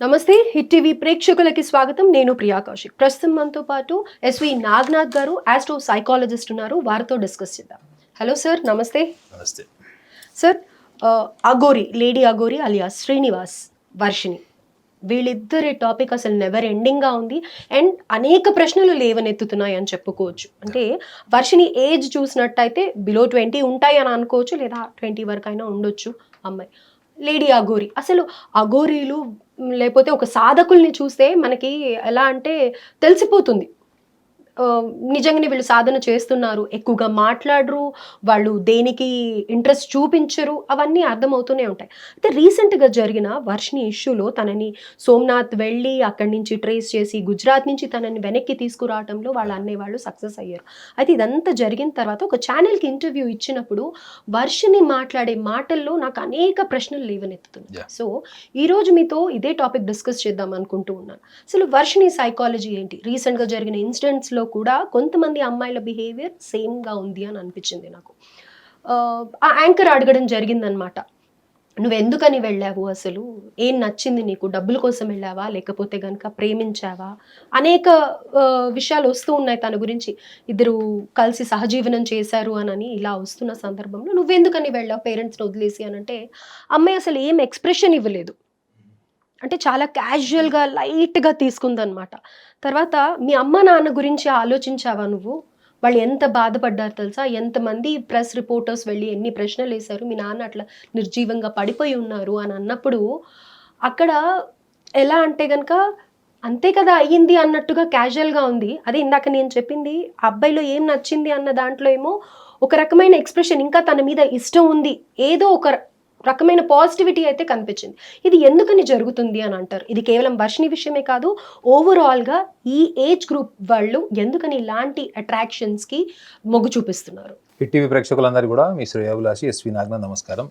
నమస్తే hit TV ప్రేక్షకులకి స్వాగతం. నేను ప్రియా కౌశిక్. ప్రస్తుతం మనతో పాటు ఎస్వి నాగనాథ్ గారు ఆస్ట్రో సైకాలజిస్ట్ ఉన్నారు. వారితో డిస్కస్ చేద్దాం. హలో సార్, నమస్తే. నమస్తే sir, Aghori, lady Aghori alias Srinivas, Varshini, వీళ్ళిద్దరి టాపిక్ అసలు నెవర్ ఎండింగ్గా ఉంది అండ్ అనేక ప్రశ్నలు లేవనెత్తుతున్నాయి అని చెప్పుకోవచ్చు. అంటే వర్షిణి ఏజ్ చూసినట్టయితే బిలో 20 ఉంటాయి అని అనుకోవచ్చు, లేదా 20 వరకు అయినా ఉండొచ్చు అమ్మాయి. లేడీ అఘోరి, అసలు అఘోరీలు లేకపోతే ఒక సాధకుల్ని చూస్తే మనకి ఎలా అంటే తెలిసిపోతుంది నిజంగానే వీళ్ళు సాధన చేస్తున్నారు, ఎక్కువగా మాట్లాడరు, వాళ్ళు దేనికి ఇంట్రెస్ట్ చూపించరు, అవన్నీ అర్థమవుతూనే ఉంటాయి. అయితే రీసెంట్గా జరిగిన వర్షిణి ఇష్యూలో తనని సోమనాథ్ వెళ్ళి అక్కడి నుంచి ట్రేస్ చేసి గుజరాత్ నుంచి తనని వెనక్కి తీసుకురావడంలో వాళ్ళ అన్నయ్య వాళ్ళు సక్సెస్ అయ్యారు. అయితే ఇదంతా జరిగిన తర్వాత ఒక ఛానల్కి ఇంటర్వ్యూ ఇచ్చినప్పుడు వర్షిణి మాట్లాడే మాటల్లో నాకు అనేక ప్రశ్నలు లేవనెత్తుతుంది. సో ఈరోజు మీతో ఇదే టాపిక్ డిస్కస్ చేద్దాం అనుకుంటూ ఉన్నాను. అసలు వర్షిణి సైకాలజీ ఏంటి, రీసెంట్గా జరిగిన ఇన్సిడెంట్స్లో కూడా కొంతమంది అమ్మాయిల బిహేవియర్ సేమ్గా ఉంది అని అనిపించింది నాకు. ఆ యాంకర్ అడగడం జరిగిందనమాట, నువ్వు ఎందుకని వెళ్ళావు, అసలు ఏం నచ్చింది నీకు, డబ్బుల కోసం వెళ్ళావా లేకపోతే కనుక ప్రేమించావా, అనేక విషయాలు వస్తూ ఉన్నాయి తన గురించి. ఇద్దరు కలిసి సహజీవనం చేశారు అని ఇలా వస్తున్న సందర్భంలో నువ్వెందుకని వెళ్ళావు పేరెంట్స్ని వదిలేసి అని అంటే అమ్మాయి అసలు ఏం ఎక్స్ప్రెషన్ ఇవ్వలేదు. అంటే చాలా క్యాజువల్గా లైట్గా తీసుకుందనమాట. తర్వాత మీ అమ్మ నాన్న గురించి ఆలోచించావా నువ్వు, వాళ్ళు ఎంత బాధపడ్డారు తెలుసా, ఎంతమంది ప్రెస్ రిపోర్టర్స్ వెళ్ళి ఎన్ని ప్రశ్నలు వేశారు, మీ నాన్న అట్లా నిర్జీవంగా పడిపోయి ఉన్నారు అని అన్నప్పుడు అక్కడ ఎలా అంటే కనుక అంతే కదా అయ్యింది అన్నట్టుగా క్యాజువల్గా ఉంది. అదే ఇందాక నేను చెప్పింది, అబ్బాయిలో ఏం నచ్చింది అన్న దాంట్లో ఏమో ఒక రకమైన ఎక్స్ప్రెషన్, ఇంకా తన మీద ఇష్టం ఉంది, ఏదో ఒక రకమైన పాజిటివిటీ అయితే కనిపించింది. ఇది ఎందుకని జరుగుతుంది అని అంటారు. ఇది కేవలం వర్షిణి విషయమే కాదు, ఓవరాల్గా ఈ ఏజ్ గ్రూప్ వాళ్ళు ఎందుకని ఇలాంటి అట్రాక్షన్స్కి మొగ్గు చూపిస్తున్నారు? హిట్ టీవీ ప్రేక్షకులందరూ కూడా మీ శ్రేయాభిలాషి ఎస్వి నాగనాథ్ నమస్కారం.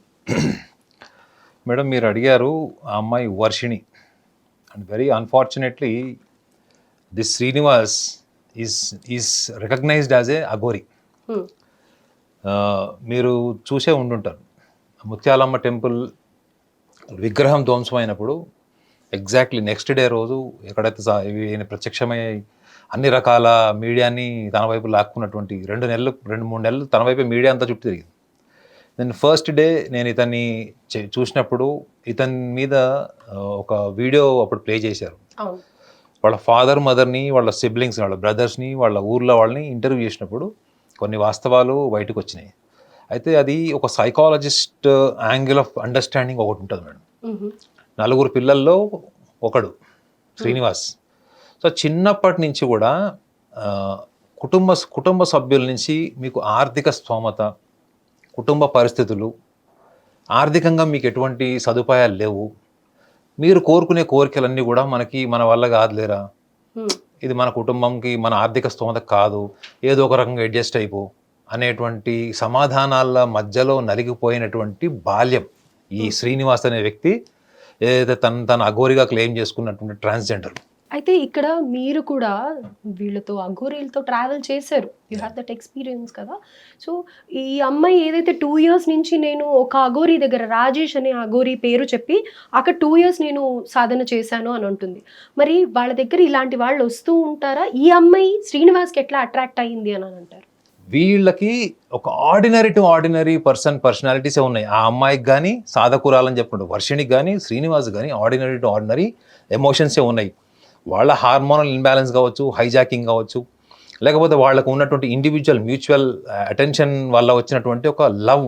మేడం, మీరు అడిగారు ఆ అమ్మాయి Varshini and very unfortunately this Srinivas is recognized as a Aghori. మీరు చూసే ఉండుంటారు, ముత్యాలమ్మ టెంపుల్ విగ్రహం ధ్వంసమైనప్పుడు ఎగ్జాక్ట్లీ నెక్స్ట్ డే రోజు ఎక్కడైతే ఈయన ప్రత్యక్షమై అన్ని రకాల మీడియాని తన వైపు లాక్కున్నటువంటి 2-3 నెలలు తన వైపు మీడియా అంతా చుట్టూ తిరిగింది. నేను ఫస్ట్ డే నేను ఇతన్ని చూసినప్పుడు ఇతని మీద ఒక వీడియో అప్పుడు ప్లే చేశారు. వాళ్ళ ఫాదర్ మదర్ని, వాళ్ళ సిబ్లింగ్స్, వాళ్ళ బ్రదర్స్ని, వాళ్ళ ఊర్లో వాళ్ళని ఇంటర్వ్యూ చేసినప్పుడు కొన్ని వాస్తవాలు బయటకు వచ్చినాయి. అయితే అది ఒక సైకాలజిస్ట్ యాంగిల్ ఆఫ్ అండర్స్టాండింగ్ ఒకటి ఉంటుంది మేడం. 4 పిల్లల్లో ఒకడు శ్రీనివాస్. సో చిన్నప్పటి నుంచి కూడా కుటుంబ సభ్యుల నుంచి మీకు ఆర్థిక స్తోమత, కుటుంబ పరిస్థితులు, ఆర్థికంగా మీకు ఎటువంటి సదుపాయాలు లేవు, మీరు కోరుకునే కోరికలన్నీ కూడా మన వల్ల కాదులేరా, ఇది మన కుటుంబంకి మన ఆర్థిక స్తోమత కాదు, ఏదో ఒక రకంగా అడ్జస్ట్ అయిపో అనేటువంటి సమాధానాల మధ్యలో నలిగిపోయినటువంటి బాల్యం ఈ శ్రీనివాస్ అనే వ్యక్తి, ఏదైతే తన అఘోరిగా క్లెయిమ్ చేసుకున్నటువంటి ట్రాన్స్జెండర్. అయితే ఇక్కడ మీరు కూడా వీళ్ళతో అఘోరీలతో ట్రావెల్ చేశారు, యూ హ్యావ్ దట్ ఎక్స్పీరియన్స్ కదా. సో ఈ అమ్మాయి ఏదైతే 2 years నుంచి నేను ఒక అఘోరీ దగ్గర, రాజేష్ అనే అఘోరీ పేరు చెప్పి అక్కడ 2 years నేను సాధన చేశాను అని ఉంటుంది. మరి వాళ్ళ దగ్గర ఇలాంటి వాళ్ళు వస్తూ ఉంటారా? ఈ అమ్మాయి శ్రీనివాస్కి ఎట్లా అట్రాక్ట్ అయ్యింది అని అంటారు? వీళ్ళకి ఒక ఆర్డినరీ టు ఆర్డినరీ పర్సనాలిటీసే ఉన్నాయి. ఆ అమ్మాయికి కానీ, సాధకురాలని చెప్పుకుంటారు వర్షిణికి కానీ, శ్రీనివాస్ కానీ ఆర్డినరీ టు ఆర్డినరీ ఎమోషన్సే ఉన్నాయి. వాళ్ళ హార్మోనల్ ఇన్బ్యాలెన్స్ కావచ్చు, హైజాకింగ్ కావచ్చు, లేకపోతే వాళ్ళకు ఉన్నటువంటి ఇండివిజువల్ మ్యూచువల్ అటెన్షన్ వల్ల వచ్చినటువంటి ఒక love,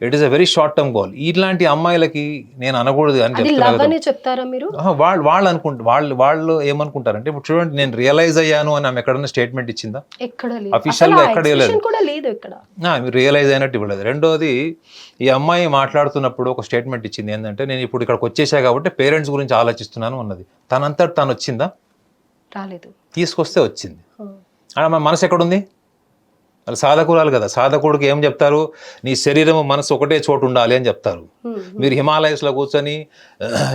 it is a very short term goal. ఇట్లాంటి అమ్మాయిలకి నేను అనకూడదు అని చెప్తారా మీరు? వాళ్ళు ఏమనుకుంటారంటే, ఇప్పుడు చూడండి, నేను రియలైజ్ అయ్యాను అని ఆమె ఎక్కడన్నా స్టేట్మెంట్ ఇచ్చిందా? అఫీషియల్ గా ఎక్కడ మీరు రియలైజ్ అయినట్టు ఇవ్వలేదు. రెండోది, ఈ అమ్మాయి మాట్లాడుతున్నప్పుడు ఒక స్టేట్మెంట్ ఇచ్చింది ఏంటంటే, నేను ఇప్పుడు ఇక్కడికి వచ్చేసా కాబట్టి పేరెంట్స్ గురించి ఆలోచిస్తున్నాను అన్నది. తనంతట తను వచ్చిందా? రాలేదు. తీసుకొస్తే వచ్చింది. మన మనసు ఎక్కడుంది? వాళ్ళు సాధకురాలు కదా, సాధకుడికి ఏం చెప్తారు, నీ శరీరం మనసు ఒకటే చోటు ఉండాలి అని చెప్తారు. మీరు హిమాలయస్లో కూర్చొని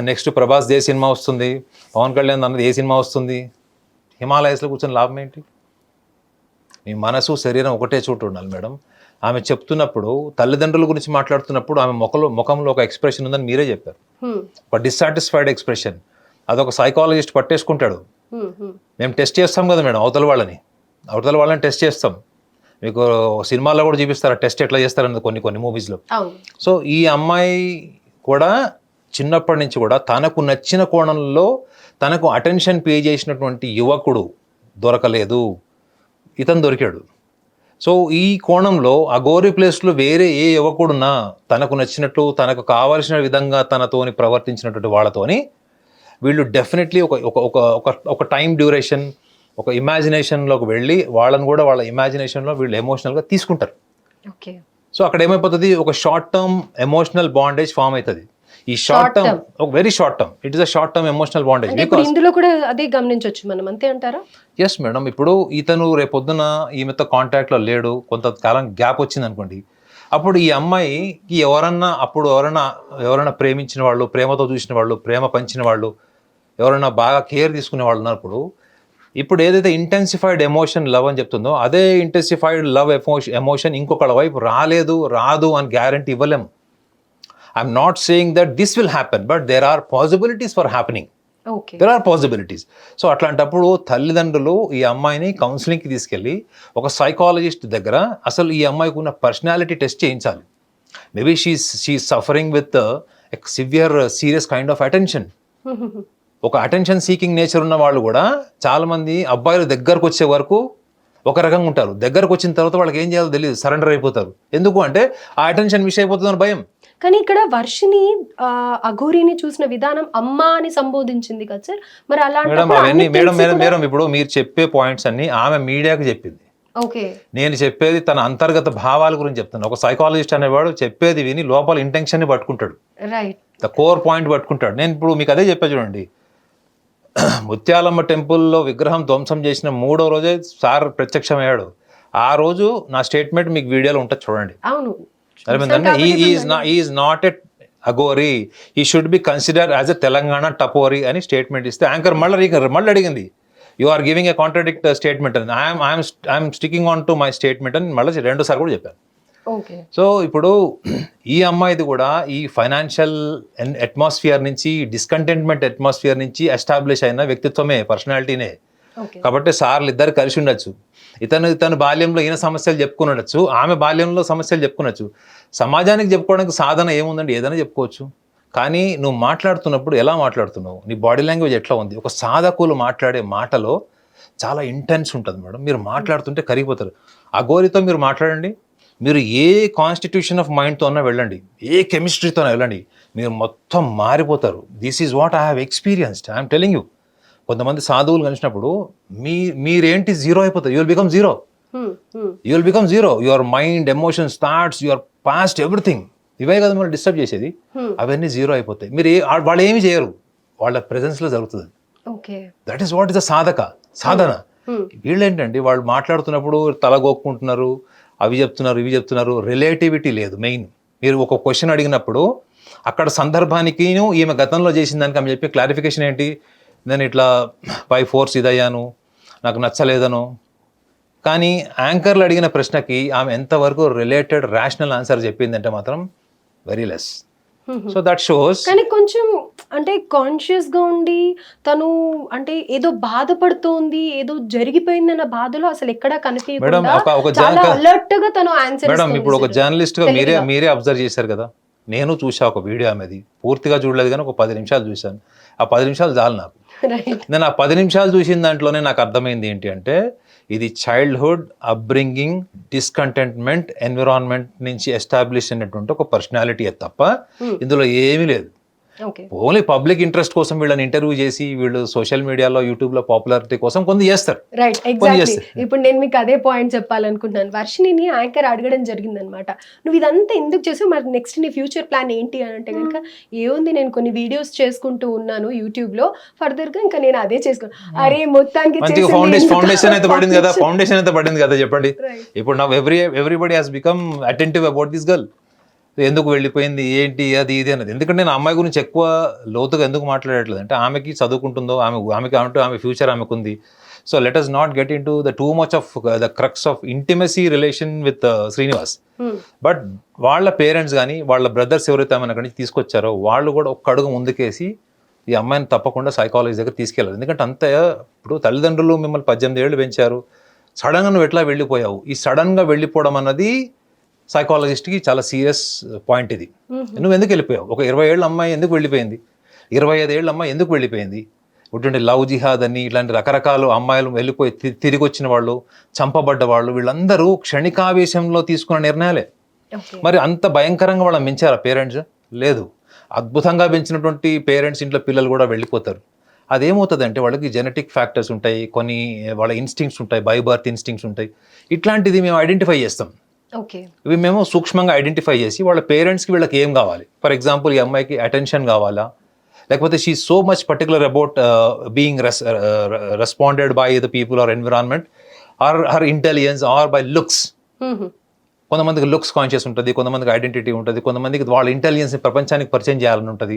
నెక్స్ట్ ప్రభాస్ ఏ సినిమా వస్తుంది, పవన్ కళ్యాణ్ అన్నది ఏ సినిమా వస్తుంది, హిమాలయస్లో కూర్చొని లాభం ఏంటి? మీ మనసు శరీరం ఒకటే చోటు ఉండాలి మేడం. ఆమె చెప్తున్నప్పుడు, తల్లిదండ్రుల గురించి మాట్లాడుతున్నప్పుడు ఆమె ముఖంలో ఒక ఎక్స్ప్రెషన్ ఉందని మీరే చెప్పారు, ఒక డిస్సాటిస్ఫైడ్ ఎక్స్ప్రెషన్. అదొక సైకాలజిస్ట్ పట్టేసుకుంటాడు. మేము టెస్ట్ చేస్తాం కదా మేడం అవతల వాళ్ళని టెస్ట్ చేస్తాం. మీకు సినిమాల్లో కూడా చూపిస్తారు టెస్ట్ ఎట్లా చేస్తారన్నది కొన్ని మూవీస్లో. సో ఈ అమ్మాయి కూడా చిన్నప్పటి నుంచి కూడా తనకు నచ్చిన కోణంలో తనకు అటెన్షన్ పే చేసినటువంటి యువకుడు దొరకలేదు, ఇతను దొరికాడు. సో ఈ కోణంలో అఘోరి ప్లేస్లో వేరే ఏ యువకుడున్నా తనకు నచ్చినట్లు తనకు కావాల్సిన విధంగా తనతోని ప్రవర్తించినటువంటి వాళ్ళతోని వీళ్ళు డెఫినెట్లీ ఒక టైం డ్యూరేషన్, ఒక ఇమాజినేషన్లోకి వెళ్ళి వాళ్ళని కూడా వాళ్ళ ఇమాజినేషన్లో వీళ్ళు ఎమోషనల్గా తీసుకుంటారు. సో అక్కడ ఏమైపోతుంది, ఒక short term emotional bondage form అవుతుంది. ఈ షార్ట్ టర్మ్ ఒక very short term, it is a short term emotional bondage. ఇందులో కూడా అదే గమనించవచ్చు మనం, అంతే అంటారా? Yes madam. ఇప్పుడు ఇతను రేపొద్దున ఈమెతో కాంటాక్ట్లో లేడు, కొంతకాలం గ్యాప్ వచ్చింది అనుకోండి, అప్పుడు ఈ అమ్మాయికి ఎవరైనా ప్రేమించిన వాళ్ళు, ప్రేమతో చూసిన వాళ్ళు, ప్రేమ పంచిన వాళ్ళు, ఎవరైనా బాగా కేర్ తీసుకునే వాళ్ళు ఉన్నప్పుడు ఇప్పుడు ఏదైతే ఇంటెన్సిఫైడ్ ఎమోషన్ లవ్ అని చెప్తుందో అదే ఇంటెన్సిఫైడ్ లవ్ ఎమోషన్ ఇంకొకళ్ళ వైపు రాదు అని గ్యారంటీ ఇవ్వలేము. I'm not saying that this will happen, but there are possibilities for happening. There are possibilities. So అట్లాంటప్పుడు తల్లిదండ్రులు ఈ అమ్మాయిని కౌన్సిలింగ్కి తీసుకెళ్ళి ఒక సైకాలజిస్ట్ దగ్గర అసలు ఈ అమ్మాయికి ఉన్న పర్సనాలిటీ టెస్ట్ చేయించాలి. Maybe she suffering with serious kind of attention. ఒక అటెన్షన్ సీకింగ్ నేచర్ ఉన్న వాళ్ళు కూడా చాలామంది అబ్బాయిలు దగ్గరకు వచ్చే వరకు ఒక రకంగా ఉంటారు, దగ్గరకు వచ్చిన తర్వాత వాళ్ళకి ఏం చేయాలో తెలియదు, సరెండర్ అయిపోతారు. ఎందుకు అంటే ఆ అటెన్షన్ మిస్ అయిపోతుందని భయం. కానీ ఇక్కడ వర్షిని అఘోరిని చూసిన విధానం అమ్మ అని సంబోధించింది కదా సార్, మరి మేడం ఇప్పుడు మీరు చెప్పే పాయింట్స్ అన్ని ఆమె మీడియాకి చెప్పింది. నేను చెప్పేది తన అంతర్గత భావాల గురించి చెప్తాను. ఒక సైకాలజిస్ట్ అనేవాడు చెప్పేది విని లోపల ఇంటెన్షన్ ని పట్టుకుంటాడు, ద కోర్ పాయింట్ పట్టుకుంటాడు. నేను ఇప్పుడు మీకు అదే చెప్పా చూడండి, ముత్యాలమ్మ టెంపుల్లో విగ్రహం ధ్వంసం చేసిన 3వ రోజే సార్ ప్రత్యక్షమయ్యాడు. ఆ రోజు నా స్టేట్మెంట్ మీకు వీడియోలో ఉంటుంది చూడండి. Is not a Aghori, he should be consider as a Telangana tapori అని స్టేట్మెంట్ ఇస్తే యాంకర్ మళ్ళీ అడిగింది, you are giving a contradict statement అని. I'm sticking on to my statement అని మళ్ళీ 2 సార్లు కూడా చెప్పాను. సో ఇప్పుడు ఈ అమ్మాయిది కూడా ఈ ఫైనాన్షియల్ అట్మాస్ఫియర్ నుంచి, డిస్కంటెంట్మెంట్ అట్మాస్ఫియర్ నుంచి ఎస్టాబ్లిష్ అయిన వ్యక్తిత్వమే, పర్సనాలిటీనే. కాబట్టి సార్లు ఇద్దరు కలిసి ఉండొచ్చు. ఇతను బాల్యంలో ఈయన సమస్యలు చెప్పుకుని ఉండొచ్చు, ఆమె బాల్యంలో సమస్యలు చెప్పుకునొచ్చు. సమాజానికి చెప్పుకోవడానికి సాధన ఏముందండి, ఏదైనా చెప్పుకోవచ్చు. కానీ నువ్వు మాట్లాడుతున్నప్పుడు ఎలా మాట్లాడుతున్నావు, నీ బాడీ లాంగ్వేజ్ ఎట్లా ఉంది. ఒక సాధకులు మాట్లాడే మాటలో చాలా ఇంటెన్స్ ఉంటుంది మేడం. మీరు మాట్లాడుతుంటే కరిగిపోతారు. అఘోరితో మీరు మాట్లాడండి, మీరు ఏ కాన్స్టిట్యూషన్ ఆఫ్ మైండ్తో అన్నా వెళ్ళండి, ఏ కెమిస్ట్రీతో వెళ్ళండి, మీరు మొత్తం మారిపోతారు. This is what I have experienced, I'm telling you. కొంతమంది సాధువులు కలిసినప్పుడు మీరేంటి జీరో అయిపోతారు. You will become zero. Your mind, emotions, thoughts, your past, everything, ఇవే కదా మనం డిస్టర్బ్ చేసేది. అవన్నీ జీరో అయిపోతాయి. వాళ్ళు ఏమి చేయరు, వాళ్ళ ప్రెజెన్స్లో జరుగుతుంది. That is what is the sadhana. వీళ్ళు ఏంటండి, వాళ్ళు మాట్లాడుతున్నప్పుడు తలగొక్కుంటున్నారు, అవి చెప్తున్నారు, ఇవి చెప్తున్నారు. రిలేటివిటీ లేదు. మెయిన్ మీరు ఒక క్వశ్చన్ అడిగినప్పుడు అక్కడ సందర్భానికి ఈమె గతంలో చేసిన దానికి ఆమె చెప్పే క్లారిఫికేషన్ ఏంటి, నేను ఇట్లా బై ఫోర్స్ ఇదయ్యాను, నాకు నచ్చలేదను. కానీ యాంకర్లు అడిగిన ప్రశ్నకి ఆమె ఎంతవరకు రిలేటెడ్ రేషనల్ ఆన్సర్ చెప్పిందంటే మాత్రం very less. So that shows. కానీ కొంచెం అంటే కాన్షియస్ గా ఉండి తను అంటే ఏదో బాధపడుతోంది, ఏదో జరిగిపోయిందన్న బాధలో అసలు ఎక్కడా కనిపించకుండా చాలా అలర్ట్ గా తను ఆన్సర్. మేడం ఇప్పుడు ఒక జర్నలిస్ట్ గా మీరే అబ్జర్వ్ చేశారు కదా, నేను చూసా ఒక వీడియో ఆమెది, పూర్తిగా చూడలేదు కానీ ఒక 10 నిమిషాలు చూశాను. ఆ 10 నిమిషాలు చాలు నాకు. నేను ఆ 10 నిమిషాలు చూసిన దాంట్లోనే నాకు అర్థమైంది ఏంటి అంటే, ఇది చైల్డ్హుడ్ అప్బ్రింగింగ్, డిస్కంటెంట్మెంట్ ఎన్విరాన్మెంట్ నుంచి ఎస్టాబ్లిష్ అయినటువంటి ఒక పర్సనాలిటీ తప్ప ఇందులో ఏమీ లేదు. ఓన్లీ పబ్లిక్ ఇంట్రెస్ట్ కోసం వీళ్ళని ఇంటర్వ్యూ చేసి వీళ్ళు సోషల్ మీడియాలో, యూట్యూబ్ లో పాపులారిటీ కోసం కొంత చేస్తారు. Right, exactly. ఇప్పుడు నేను మీకు అదే పాయింట్ చెప్పాలనుకుంటున్నాను. వర్షిని యాంకర్ అడగడం జరిగింది అనమాట, నువ్వు ఇదంతా ఎందుకు చేసావు, మరి నెక్స్ట్ నీ ఫ్యూచర్ ప్లాన్ ఏంటి అని అంటే కనుక, ఏముంది నేను కొన్ని వీడియోస్ చేసుకుంటూ ఉన్నాను యూట్యూబ్ లో, ఫర్దర్ గా ఇంకా నేను అదే చేసుకున్నాను. అరే మొత్తానికి ఫౌండేషన్ అయితే పడింది కదా చెప్పండి. ఇప్పుడు నా everybody has become attentive about this girl. ఎందుకు వెళ్ళిపోయింది, ఏంటి, అది ఇది అన్నది. ఎందుకంటే నేను అమ్మాయి గురించి ఎక్కువ లోతుగా ఎందుకు మాట్లాడట్లేదు అంటే, ఆమెకి చదువుకుంటుందో, ఆమె ఫ్యూచర్ ఆమెకుంది. So let us not get in to the too much of the crux of intimacy relation with Srinivas. But వాళ్ళ పేరెంట్స్ కానీ వాళ్ళ బ్రదర్స్ ఎవరైతే ఆమెను అక్కడి నుంచి తీసుకొచ్చారో వాళ్ళు కూడా ఒక్క అడుగు ముందుకేసి ఈ అమ్మాయిని తప్పకుండా సైకాలజీ దగ్గర తీసుకెళ్ళాలి. ఎందుకంటే అంత ఇప్పుడు తల్లిదండ్రులు మిమ్మల్ని 18 ఏళ్ళు పెంచారు, సడన్గా నువ్వు ఎట్లా వెళ్ళిపోయావు, ఈ సడన్గా వెళ్ళిపోవడం అన్నది సైకాలజిస్ట్కి చాలా సీరియస్ పాయింట్. ఇది నువ్వు ఎందుకు వెళ్ళిపోయావు, ఒక 20 ఏళ్ళ అమ్మాయి ఎందుకు వెళ్ళిపోయింది, 25 ఏళ్ళ అమ్మాయి ఎందుకు వెళ్ళిపోయింది, ఇటువంటి లవ్ జిహాద్ అని ఇట్లాంటి రకరకాల అమ్మాయిలు వెళ్ళిపోయి తిరిగి వచ్చిన వాళ్ళు, చంపబడ్డ వాళ్ళు, వీళ్ళందరూ క్షణికావేశంలో తీసుకున్న నిర్ణయాలే. మరి అంత భయంకరంగా వాళ్ళని పెంచారా పేరెంట్స్? లేదు. అద్భుతంగా పెంచినటువంటి పేరెంట్స్ ఇంట్లో పిల్లలు కూడా వెళ్ళిపోతారు. అదేమవుతుంది అంటే వాళ్ళకి జెనెటిక్ ఫ్యాక్టర్స్ ఉంటాయి, కొన్ని వాళ్ళ ఇన్స్టింక్ట్స్ ఉంటాయి, బై బర్త్ ఇన్స్టింక్ట్స్ ఉంటాయి. ఇట్లాంటిది మేము ఐడెంటిఫై చేస్తాం. ఇవి మేము సూక్ష్మంగా ఐడెంటిఫై చేసి వాళ్ళ పేరెంట్స్కి వీళ్ళకి ఏం కావాలి, ఫర్ ఎగ్జాంపుల్ ఈ అమ్మాయికి అటెన్షన్ కావాలా, లేకపోతే she so much particular about being responded by the people or environment or her intelligence or by looks. కొంతమందికి లుక్స్ కాన్షియస్ ఉంటుంది, కొంతమందికి ఐడెంటిటీ ఉంటుంది, కొంతమందికి వాళ్ళ ఇంటెలిజెన్స్ని ప్రపంచానికి పరిచయం చేయాలని ఉంటుంది.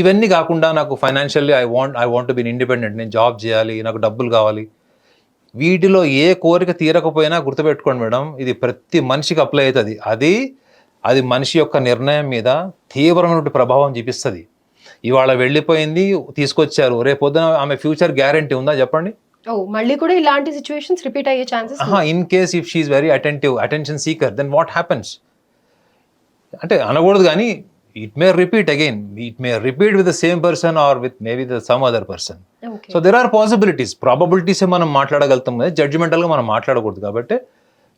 ఇవన్నీ కాకుండా నాకు financially I want to be independent, నేను జాబ్ చేయాలి, నాకు డబ్బులు కావాలి. వీటిలో ఏ కోరిక తీరకపోయినా గుర్తుపెట్టుకోండి మేడం, ఇది ప్రతి మనిషికి అప్లై అవుతుంది. అది మనిషి యొక్క నిర్ణయం మీద తీవ్రమైనటువంటి ప్రభావం చూపిస్తుంది. ఇవాళ వెళ్ళిపోయింది, తీసుకొచ్చారు, రేపు పొద్దున ఆమె ఫ్యూచర్ గ్యారంటీ ఉందా చెప్పండి? మళ్ళీ కూడా ఇలాంటి సిచ్యువేషన్స్ రిపీట్ అయ్యే chances. In case if she is very attention seeker, then what happens అంటే అనకూడదు కానీ it may repeat again, it may repeat with the same person or with maybe the some other person. So there are possibilities, ప్రాబబిలిటీసే మనం మాట్లాడగలుగుతాం కదా, జడ్జిమెంటల్గా మనం మాట్లాడకూడదు. కాబట్టి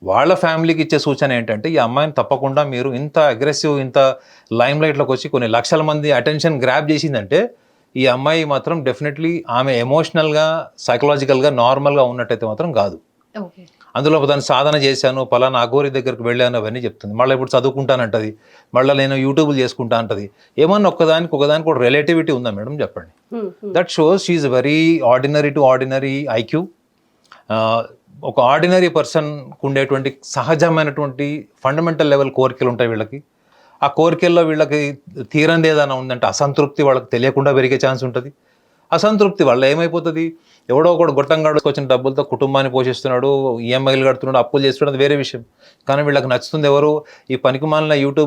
వాళ్ళ ఫ్యామిలీకి ఇచ్చే సూచన ఏంటంటే ఈ అమ్మాయిని తప్పకుండా మీరు ఇంత అగ్రెసివ్, ఇంత లైమ్ లైట్లోకి వచ్చి కొన్ని లక్షల మంది అటెన్షన్ గ్రాప్ చేసిందంటే ఈ అమ్మాయి మాత్రం డెఫినెట్లీ ఆమె ఎమోషనల్గా, సైకలాజికల్గా నార్మల్గా ఉన్నట్టయితే మాత్రం కాదు. అందులో దాన్ని సాధన చేశాను, పలానా అఘోరి దగ్గరికి వెళ్ళాను అవన్నీ చెప్తుంది. మళ్ళీ ఇప్పుడు చదువుకుంటానంటది, మళ్ళీ నేను యూట్యూబ్లు చేసుకుంటా అంటది. ఏమన్నా ఒకదానికి ఒక రిలేటివిటీ ఉందా మేడం చెప్పండి? That shows she very ordinary to ordinary IQ. ఒక ఆర్డినరీ పర్సన్కు ఉండేటువంటి సహజమైనటువంటి ఫండమెంటల్ లెవెల్ కోరికలు ఉంటాయి వీళ్ళకి. ఆ కోరికల్లో వీళ్ళకి తీరంది ఏదైనా ఉందంటే అసంతృప్తి వాళ్ళకి తెలియకుండా పెరిగే ఛాన్స్ ఉంటుంది. అసంతృప్తి వల్ల ఏమైపోతుంది, ఎవడో ఒకడు గొట్టంగాడు వచ్చిన డబ్బులతో కుటుంబాన్ని పోషిస్తున్నాడు, ఈఎంఐలు కడుతున్నాడు, అప్పులు చేస్తున్నాడు, అది వేరే విషయం. కానీ వీళ్ళకి నచ్చుతుంది ఎవరు, ఈ పనికిమాలిన యూట్యూబ్